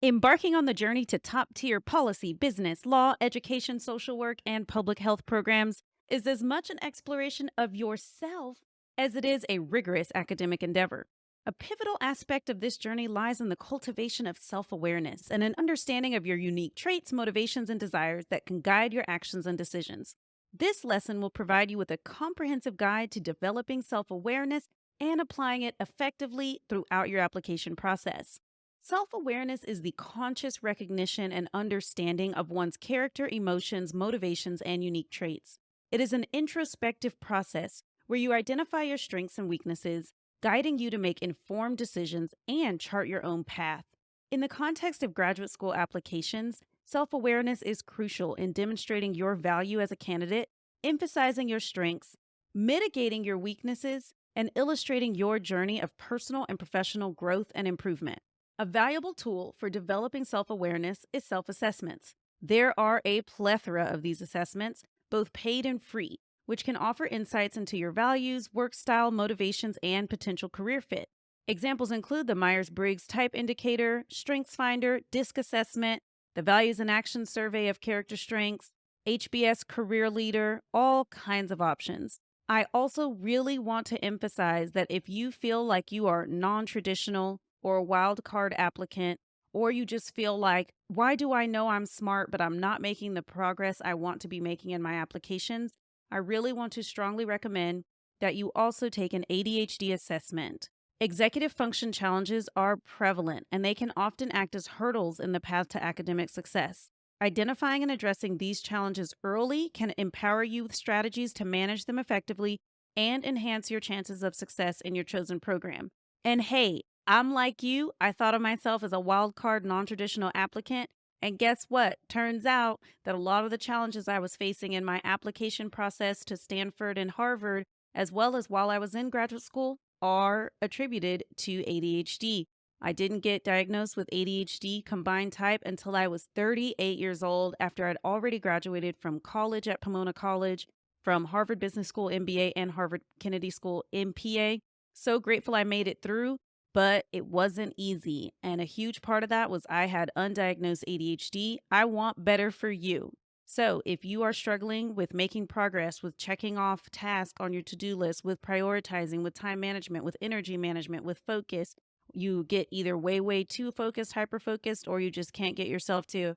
Embarking on the journey to top tier policy, business, law, education, social work, and public health programs is as much an exploration of yourself as it is a rigorous academic endeavor. A pivotal aspect of this journey lies in the cultivation of self awareness and an understanding of your unique traits, motivations, and desires that can guide your actions and decisions. This lesson will provide you with a comprehensive guide to developing self awareness and applying it effectively throughout your application process. Self awareness is the conscious recognition and understanding of one's character, emotions, motivations, and unique traits. It is an introspective process where you identify your strengths and weaknesses, guiding you to make informed decisions and chart your own path. In the context of graduate school applications, self awareness is crucial in demonstrating your value as a candidate, emphasizing your strengths, mitigating your weaknesses, and illustrating your journey of personal and professional growth and improvement. A valuable tool for developing self awareness is self assessments. There are a plethora of these assessments, both paid and free, which can offer insights into your values, work style, motivations, and potential career fit. Examples include the Myers-Briggs Type Indicator, StrengthsFinder, DISC Assessment, the Values and Actions Survey of Character Strengths, HBS Career Leader, all kinds of options. I also really want to emphasize that if you feel like you are non traditional or a wild card applicant, or you just feel like, why do I know I'm smart, but I'm not making the progress I want to be making in my applications? I really want to strongly recommend that you also take an ADHD assessment. Executive function challenges are prevalent and they can often act as hurdles in the path to academic success. Identifying and addressing these challenges early can empower you with strategies to manage them effectively and enhance your chances of success in your chosen program. And hey, I'm like you. I thought of myself as a wild card, non traditional applicant. And guess what? Turns out that a lot of the challenges I was facing in my application process to Stanford and Harvard, as well as while I was in graduate school, are attributed to ADHD. I didn't get diagnosed with ADHD combined type until I was 38 years old after I'd already graduated from college at Pomona College, from Harvard Business School MBA and Harvard Kennedy School MPA. So grateful I made it through, but it wasn't easy. And a huge part of that was I had undiagnosed ADHD. I want better for you. So if you are struggling with making progress, with checking off tasks on your to-do list, with prioritizing, with time management, with energy management, with focus, you get either way too focused, hyper focused, or you just can't get yourself to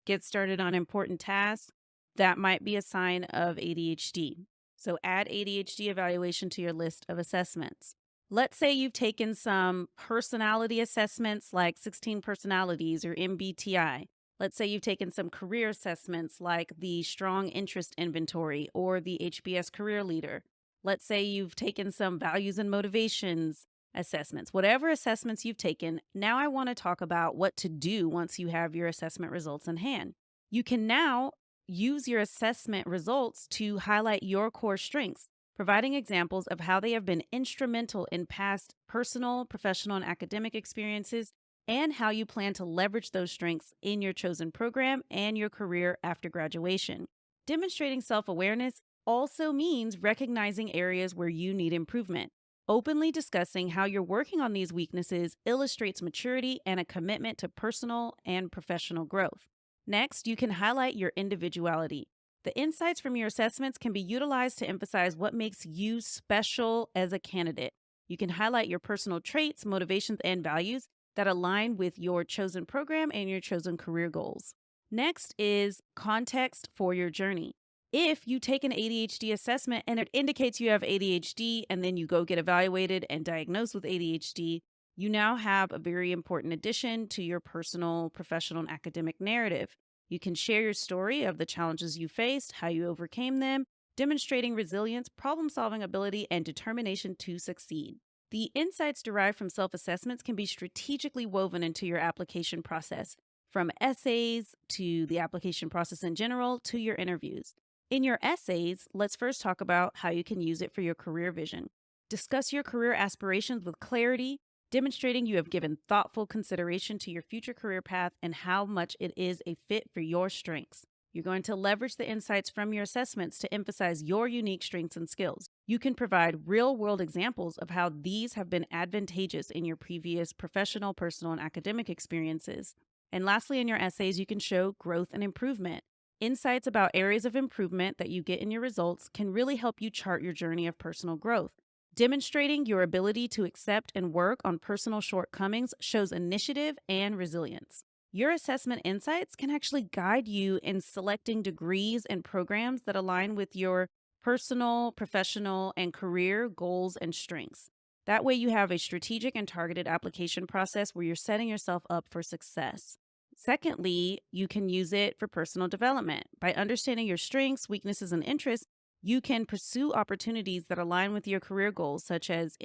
get started on important tasks, that might be a sign of ADHD. So add ADHD evaluation to your list of assessments. Let's say you've taken some personality assessments like 16 personalities or MBTI. Let's say you've taken some career assessments like the Strong Interest Inventory or the HBS Career Leader. Let's say you've taken some values and motivations assessments. Whatever assessments you've taken, now I want to talk about what to do once you have your assessment results in hand. You can now use your assessment results to highlight your core strengths, providing examples of how they have been instrumental in past personal, professional, and academic experiences, and how you plan to leverage those strengths in your chosen program and your career after graduation. Demonstrating self awareness also means recognizing areas where you need improvement. Openly discussing how you're working on these weaknesses illustrates maturity and a commitment to personal and professional growth. Next, you can highlight your individuality. The insights from your assessments can be utilized to emphasize what makes you special as a candidate. You can highlight your personal traits, motivations, and values that align with your chosen program and your chosen career goals. Next is context for your journey. If you take an ADHD assessment and it indicates you have ADHD and then you go get evaluated and diagnosed with ADHD, you now have a very important addition to your personal, professional, and academic narrative. You can share your story of the challenges you faced, how you overcame them, demonstrating resilience, problem solving ability, and determination to succeed. The insights derived from self assessments can be strategically woven into your application process, from essays to the application process in general to your interviews. In your essays, let's first talk about how you can use it for your career vision. Discuss your career aspirations with clarity, demonstrating you have given thoughtful consideration to your future career path and how much it is a fit for your strengths. You're going to leverage the insights from your assessments to emphasize your unique strengths and skills. You can provide real world examples of how these have been advantageous in your previous professional, personal, and academic experiences. And lastly, in your essays, you can show growth and improvement. Insights about areas of improvement that you get in your results can really help you chart your journey of personal growth. Demonstrating your ability to accept and work on personal shortcomings shows initiative and resilience. Your assessment insights can actually guide you in selecting degrees and programs that align with your personal, professional, and career goals and strengths. That way, you have a strategic and targeted application process where you're setting yourself up for success. Secondly, you can use it for personal development. By understanding your strengths, weaknesses, and interests, you can pursue opportunities that align with your career goals, such as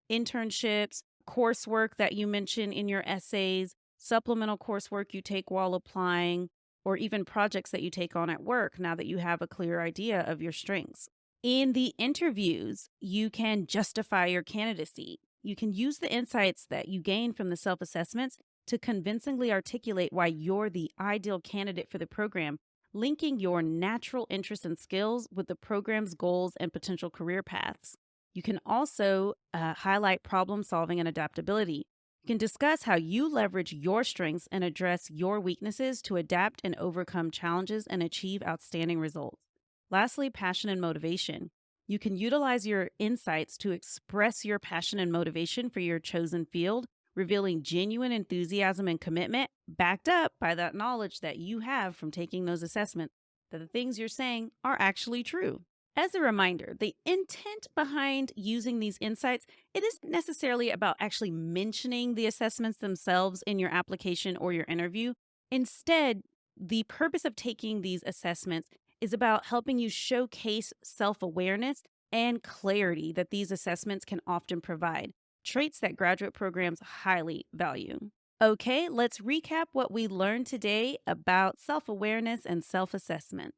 internships, coursework that you mention in your essays, supplemental coursework you take while applying, or even projects that you take on at work now that you have a clear idea of your strengths. In the interviews, you can justify your candidacy. You can use the insights that you gain from the self assessments to convincingly articulate why you're the ideal candidate for the program, linking your natural interests and skills with the program's goals and potential career paths. You can also highlight problem solving and adaptability. You can discuss how you leverage your strengths and address your weaknesses to adapt and overcome challenges and achieve outstanding results. Lastly, passion and motivation. You can utilize your insights to express your passion and motivation for your chosen field, revealing genuine enthusiasm and commitment, backed up by that knowledge that you have from taking those assessments, that the things you're saying are actually true. As a reminder, the intent behind using these insights, it isn't necessarily about actually mentioning the assessments themselves in your application or your interview. Instead, the purpose of taking these assessments is about helping you showcase self-awareness and clarity that these assessments can often provide, traits that graduate programs highly value. Okay, let's recap what we learned today about self-awareness and self-assessment.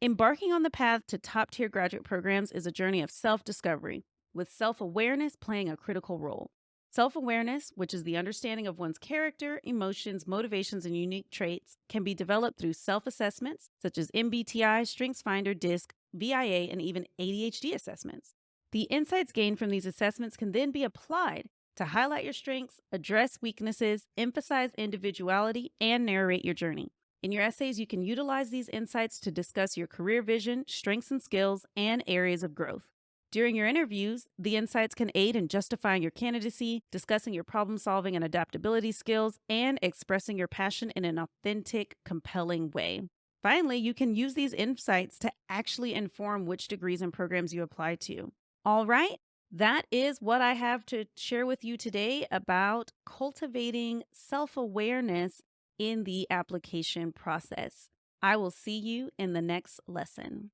Embarking on the path to top tier graduate programs is a journey of self discovery, with self awareness playing a critical role. Self awareness, which is the understanding of one's character, emotions, motivations, and unique traits, can be developed through self assessments such as MBTI, StrengthsFinder, DISC, VIA, and even ADHD assessments. The insights gained from these assessments can then be applied to highlight your strengths, address weaknesses, emphasize individuality, and narrate your journey. In your essays, you can utilize these insights to discuss your career vision, strengths and skills, and areas of growth. During your interviews, the insights can aid in justifying your candidacy, discussing your problem solving and adaptability skills, and expressing your passion in an authentic, compelling way. Finally, you can use these insights to actually inform which degrees and programs you apply to. All right, that is what I have to share with you today about cultivating self-awareness in the application process. I will see you in the next lesson.